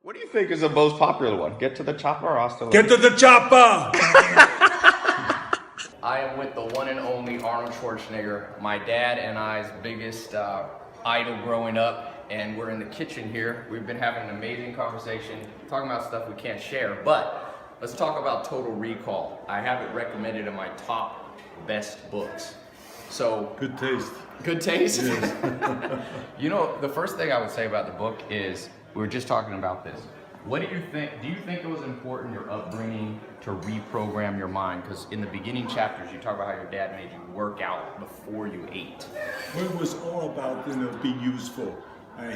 What do you think is the most popular one? Get to the chopper or hasta luego? Get to the chopper! I am with the one and only Arnold Schwarzenegger, my dad and I's biggest idol growing up, and we're in the kitchen here. We've been having an amazing conversation, talking about stuff we can't share, but let's talk about Total Recall. I have it recommended in my top best books. So Good taste. good taste. Yes. You know, the first thing I would say about the book is we were just talking about this. What do you think? Do you think it was important, your upbringing, to reprogram your mind? Because in the beginning chapters, you talk about how your dad made you work out before you ate. Well, it was all about, being useful.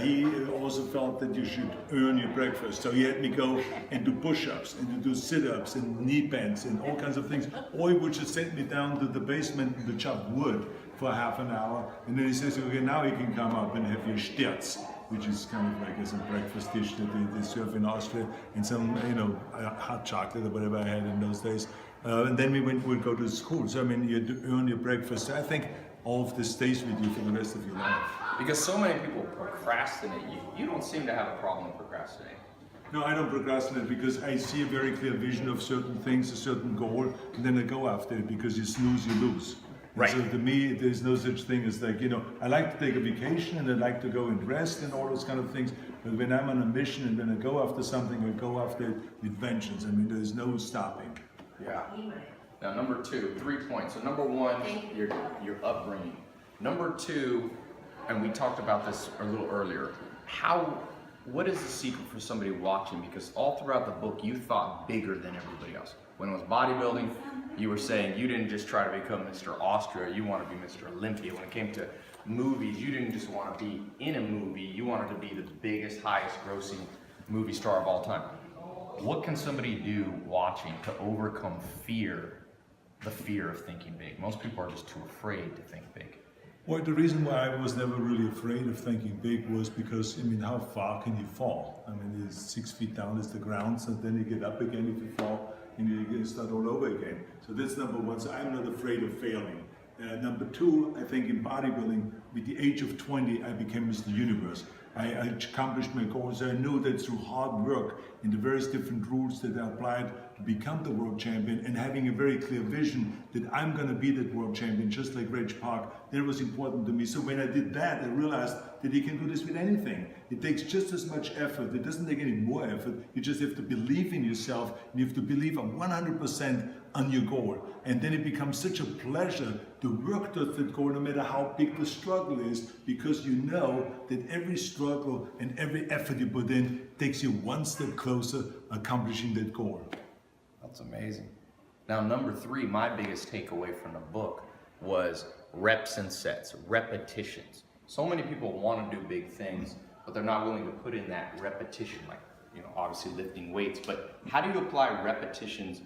He also felt that you should earn your breakfast. So he had me go and do push-ups and to do sit-ups and knee bends and all kinds of things. Or he would just send me down to the basement to chop wood for half an hour. And then he says, okay, now you can come up and have your stirts, which is kind of like as a breakfast dish that they serve in Austria, and some, hot chocolate or whatever I had in those days. And then we'd go to school. So, you had to earn your breakfast. So I think all of this stays with you for the rest of your life. Because so many people procrastinate. You don't seem to have a problem procrastinating. No, I don't procrastinate because I see a very clear vision of certain things, a certain goal, and then I go after it, because you snooze, you lose. Right. So to me, there's no such thing as like, I like to take a vacation and I like to go and rest and all those kind of things. But when I'm on a mission and when I go after something, I go after it with vengeance. There's no stopping. Yeah. Now, number two, 3 points. So number one, your upbringing. Number two, and we talked about this a little earlier, what is the secret for somebody watching? Because all throughout the book, you thought bigger than everybody else. When it was bodybuilding, you were saying you didn't just try to become Mr. Austria, you want to be Mr. Olympia. When it came to movies, you didn't just want to be in a movie, you wanted to be the biggest, highest grossing movie star of all time. What can somebody do watching to overcome the fear of thinking big? Most people are just too afraid to think big. Well, the reason why I was never really afraid of thinking big was because, how far can you fall? It's 6 feet down is the ground, so then you get up again if you fall, and you start all over again. So that's number one. So I'm not afraid of failing. Number two, I think in bodybuilding, with the age of 20, I became Mr. Universe. I accomplished my goals. I knew that through hard work and the various different rules that I applied to become the world champion, and having a very clear vision that I'm going to be that world champion, just like Reg Park, that was important to me. So when I did that, I realized that you can do this with anything. It takes just as much effort. It doesn't take any more effort. You just have to believe in yourself, and you have to believe 100% on your goal. And then it becomes such a pleasure to work towards that goal, no matter how big the struggle is, because you know that every struggle and every effort you put in takes you one step closer accomplishing that goal. That's amazing. Now, number three, my biggest takeaway from the book was reps and sets, repetitions. So many people want to do big things, but they're not willing to put in that repetition, like, obviously lifting weights. But how do you apply repetitions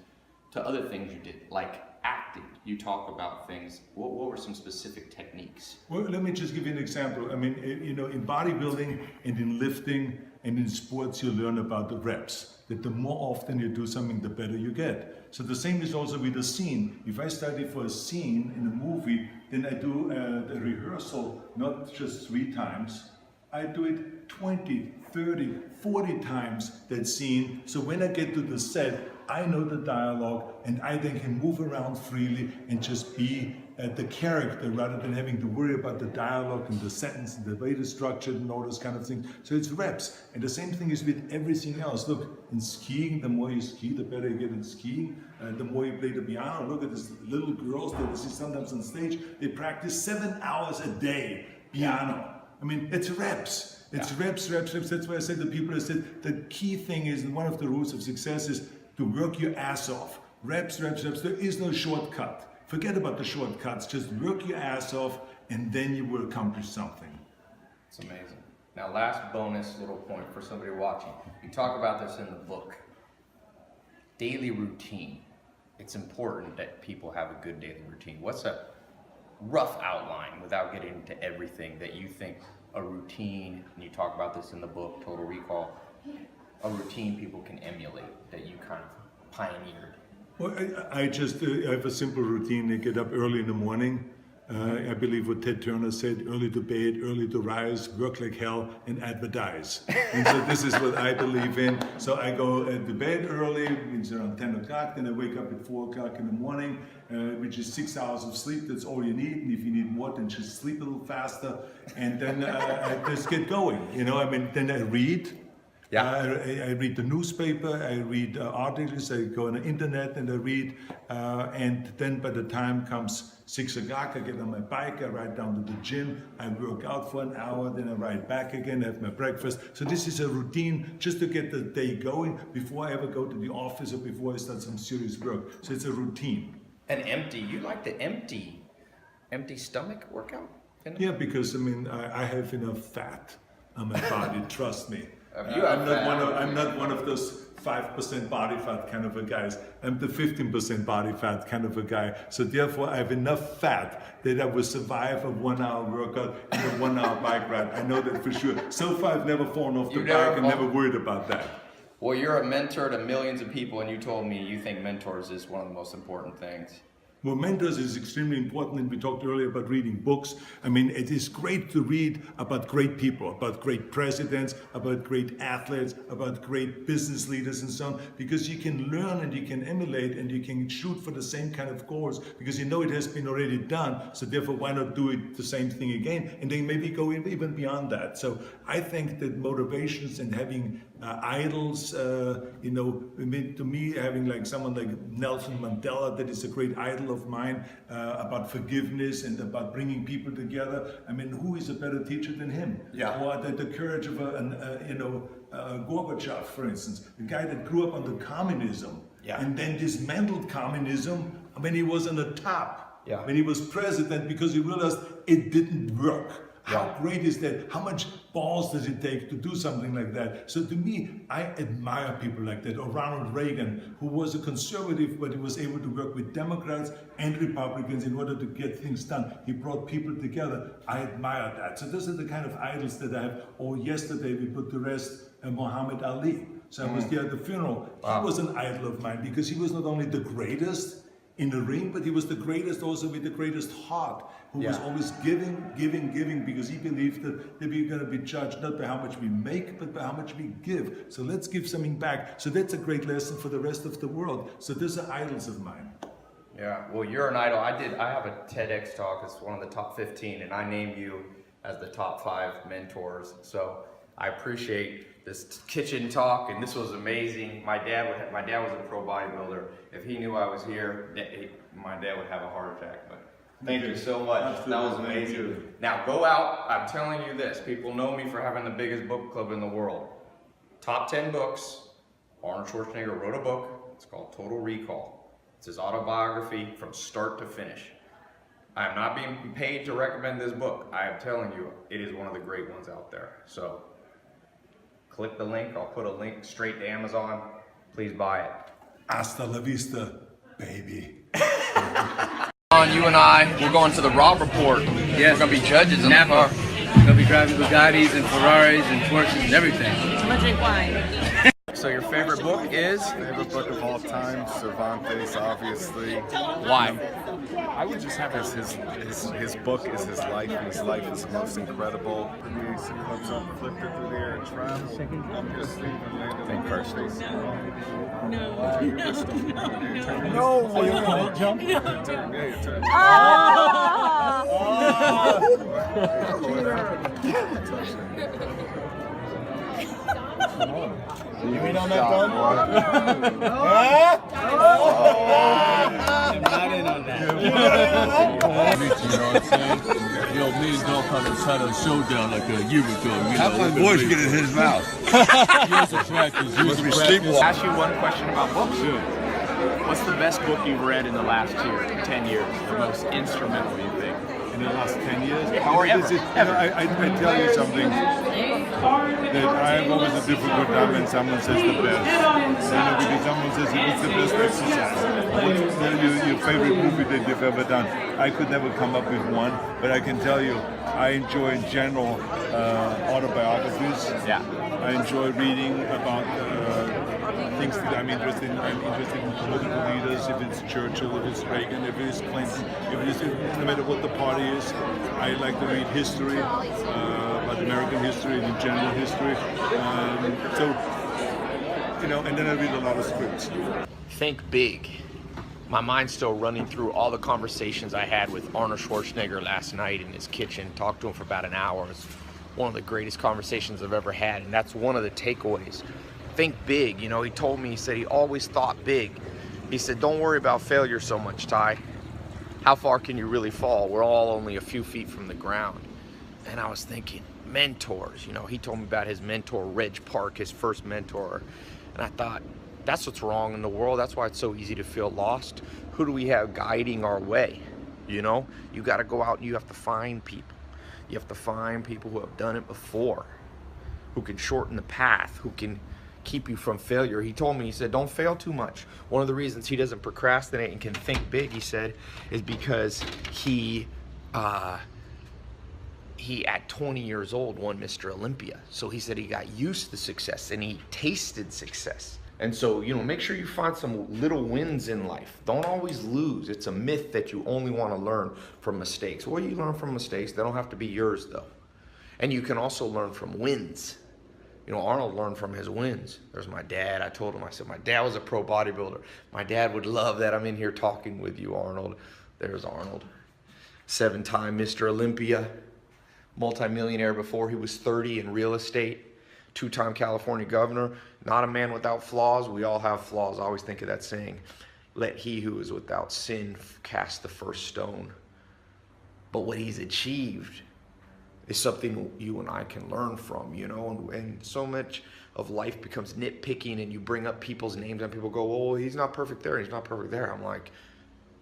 to other things you did, like acting? You talk about things. What were some specific techniques? Well, let me just give you an example. In bodybuilding and in lifting and in sports, you learn about the reps. That the more often you do something, the better you get. So the same is also with a scene. If I study for a scene in a movie, then I do a rehearsal, not just 3 times. I do it 20, 30, 40 times, that scene. So when I get to the set, I know the dialogue, and I then can move around freely and just be the character, rather than having to worry about the dialogue and the sentence and the way it's structured and all those kind of things. So it's reps. And the same thing is with everything else. Look, in skiing, the more you ski, the better you get in skiing. The more you play the piano. Look at these little girls that we see sometimes on stage. They practice 7 hours a day piano. It's reps. It's reps. That's why I said to people, I said, the key thing is, and one of the rules of success is to work your ass off. Reps. There is no shortcut. Forget about the shortcuts. Just work your ass off, and then you will accomplish something. It's amazing. Now, last bonus little point for somebody watching. You talk about this in the book. Daily routine. It's important that people have a good daily routine. What's a rough outline, without getting into everything, that you think a routine, and you talk about this in the book, Total Recall, a routine people can emulate that you kind of pioneered? Well, I have a simple routine. I get up early in the morning. I believe what Ted Turner said, early to bed, early to rise, work like hell, and advertise. And so this is what I believe in. So I go to bed early, it's around 10 o'clock, then I wake up at 4 o'clock in the morning, which is 6 hours of sleep, that's all you need. And if you need more, then just sleep a little faster. And then I just get going, then I read. Yeah. I read the newspaper, I read articles, I go on the internet and I read, and then by the time comes 6 o'clock, I get on my bike, I ride down to the gym, I work out for an hour, then I ride back again, have my breakfast. So this is a routine just to get the day going before I ever go to the office or before I start some serious work. So it's a routine. And empty, you like the empty stomach workout? Yeah, because I have enough fat on my body, trust me. I'm not one of those 5% body fat kind of a guys. I'm the 15% body fat kind of a guy. So therefore, I have enough fat that I will survive a 1 hour workout and a 1 hour bike ride. I know that for sure. So far, I've never fallen off the bike and never worried about that. Well, you're a mentor to millions of people, and you told me you think mentors is one of the most important things. Well, mentors is extremely important, and we talked earlier about reading books. It is great to read about great people, about great presidents, about great athletes, about great business leaders and so on, because you can learn and you can emulate and you can shoot for the same kind of goals because it has been already done. So therefore, why not do it the same thing again and then maybe go even beyond that? So I think that motivations and having idols, to me, having like someone like Nelson Mandela, that is a great idol of mine, about forgiveness and about bringing people together. Who is a better teacher than him? Yeah. Or the courage of Gorbachev, for instance, the guy that grew up under communism, yeah, and then dismantled communism when he was on the top, yeah, when he was president, because he realized it didn't work. How great is that? How much balls does it take to do something like that? So to me, I admire people like that. Or Ronald Reagan, who was a conservative, but he was able to work with Democrats and Republicans in order to get things done. He brought people together. I admire that. So those are the kind of idols that I have. Or yesterday we put to rest Muhammad Ali. So I was there at the funeral. Wow. He was an idol of mine because he was not only the greatest in the ring, but he was the greatest also with the greatest heart, who was always giving, because he believed that we're going to be judged not by how much we make, but by how much we give. So let's give something back. So that's a great lesson for the rest of the world. So those are idols of mine. Yeah, well, you're an idol. I have a TEDx talk. It's one of the top 15, and I named you as the top 5 mentors. So I appreciate this kitchen talk, and this was amazing. My dad was a pro bodybuilder. If he knew I was here, my dad would have a heart attack. But thank you so much. Absolutely. That was amazing. Now go out. I'm telling you this. People know me for having the biggest book club in the world. Top 10 books. Arnold Schwarzenegger wrote a book. It's called Total Recall. It's his autobiography from start to finish. I am not being paid to recommend this book. I am telling you, it is one of the great ones out there. So click the link. I'll put a link straight to Amazon. Please buy it. Hasta la vista, baby. You and I, we're going to the Raw Report. Yes. We're going to be judges in Napa. They'll be driving Bugattis and Ferraris and Porsches and everything. I'm gonna drink wine. So your favorite book is? Favorite book of all time, Cervantes, obviously. Why? I would just have his book is his life, and his life is the most incredible. He comes up, flipped it through the air, and travel. I'm just leaving landed. Think first. No. No. Are you gonna jump? Yeah, turn. You mean on that dog? I'm not in on that. You know what I'm saying? Yo, me and Dog had a showdown like a year ago. How my voice get in his mouth? Years of practice. Must be sleepwalking. Ask you one question about books. What's the best book you've read in the last 10 years? The most instrumental, you think? In the last 10 years? Or ever. I tell you something, that I have always a difficult time when someone says the best. Because someone says, what's the best exercise? What's your favorite movie that you've ever done? I could never come up with one, but I can tell you, I enjoy in general autobiographies. Yeah. I enjoy reading about things that I'm interested in. I'm interested in political leaders, if it's Churchill, if it's Reagan, if it's Clinton, if it is, no matter what the party is. I like to read history, about American history and in general history. And then I read a lot of scripts. Think big. My mind's still running through all the conversations I had with Arnold Schwarzenegger last night in his kitchen. Talked to him for about an hour. It's one of the greatest conversations I've ever had, and that's one of the takeaways. Think big. You know, he told me, he said he always thought big. He said, don't worry about failure so much, Tai. How far can you really fall? We're all only a few feet from the ground. And I was thinking, mentors. You know, he told me about his mentor, Reg Park, his first mentor. And I thought, that's what's wrong in the world. That's why it's so easy to feel lost. Who do we have guiding our way? You know, you got to go out and you have to find people. You have to find people who have done it before, who can shorten the path, who can keep you from failure. He told me, he said, don't fail too much. One of the reasons he doesn't procrastinate and can think big, he said, is because he at 20 years old won Mr. Olympia. So he said he got used to success and he tasted success. And so, you know, make sure you find some little wins in life. Don't always lose. It's a myth that you only want to learn from mistakes. Well, you learn from mistakes. They don't have to be yours, though. And you can also learn from wins. You know, Arnold learned from his wins. There's my dad. I told him, I said, my dad was a pro bodybuilder. My dad would love that I'm in here talking with you, Arnold. There's Arnold. 7-time Mr. Olympia. Multi-millionaire before he was 30 in real estate. 2-time California governor, not a man without flaws. We all have flaws. I always think of that saying, let he who is without sin cast the first stone. But what he's achieved is something you and I can learn from, you know, and so much of life becomes nitpicking and you bring up people's names and people go, oh, he's not perfect there, he's not perfect there. I'm like,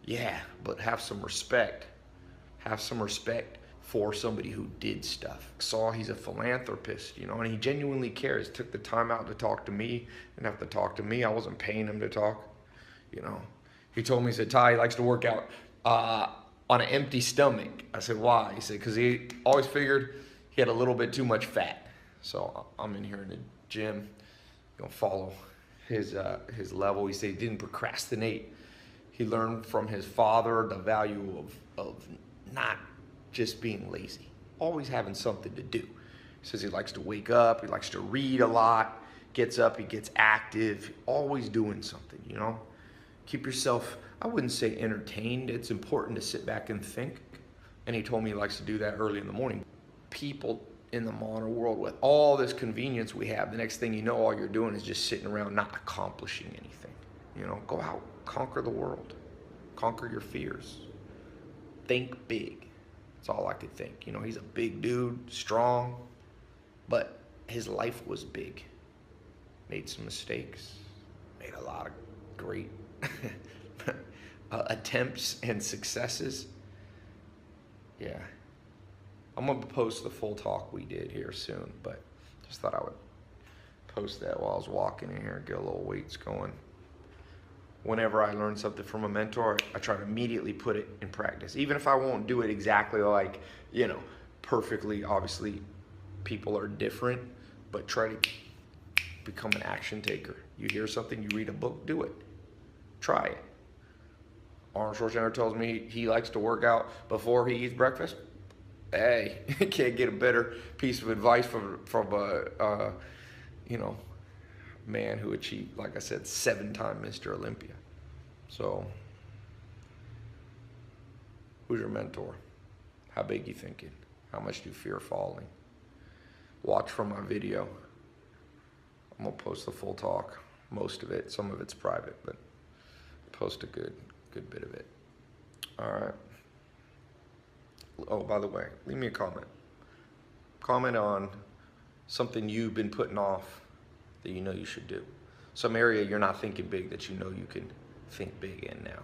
yeah, but have some respect. Have some respect for somebody who did stuff. Saw he's a philanthropist, you know, and he genuinely cares. Took the time out to talk to me. Didn't have to talk to me. I wasn't paying him to talk, you know. He told me, he said, Tai, he likes to work out on an empty stomach. I said, why? He said, because he always figured he had a little bit too much fat. So I'm in here in the gym, gonna follow his level. He said he didn't procrastinate. He learned from his father the value of not just being lazy, always having something to do. He says he likes to wake up, he likes to read a lot, gets up, he gets active, always doing something, you know. Keep yourself, I wouldn't say entertained, it's important to sit back and think. And he told me he likes to do that early in the morning. People in the modern world with all this convenience we have, the next thing you know, all you're doing is just sitting around not accomplishing anything. You know, go out, conquer the world, conquer your fears, think big. That's all I could think. You know, he's a big dude, strong, but his life was big. Made some mistakes, made a lot of great attempts and successes. Yeah. I'm gonna post the full talk we did here soon, but just thought I would post that while I was walking in here and get a little weights going. Whenever I learn something from a mentor, I try to immediately put it in practice. Even if I won't do it exactly like, you know, perfectly, obviously people are different, but try to become an action taker. You hear something, you read a book, do it. Try it. Arnold Schwarzenegger tells me he likes to work out before he eats breakfast. Hey, can't get a better piece of advice from a you know, man who achieved, like I said, 7-time Mr. Olympia. So, who's your mentor? How big you thinking? How much do you fear falling? Watch from my video. I'm gonna post the full talk, most of it. Some of it's private, but post a good bit of it. All right. Oh, by the way, leave me a comment. Comment on something you've been putting off that you know you should do. Some area you're not thinking big that you know you can think big in now.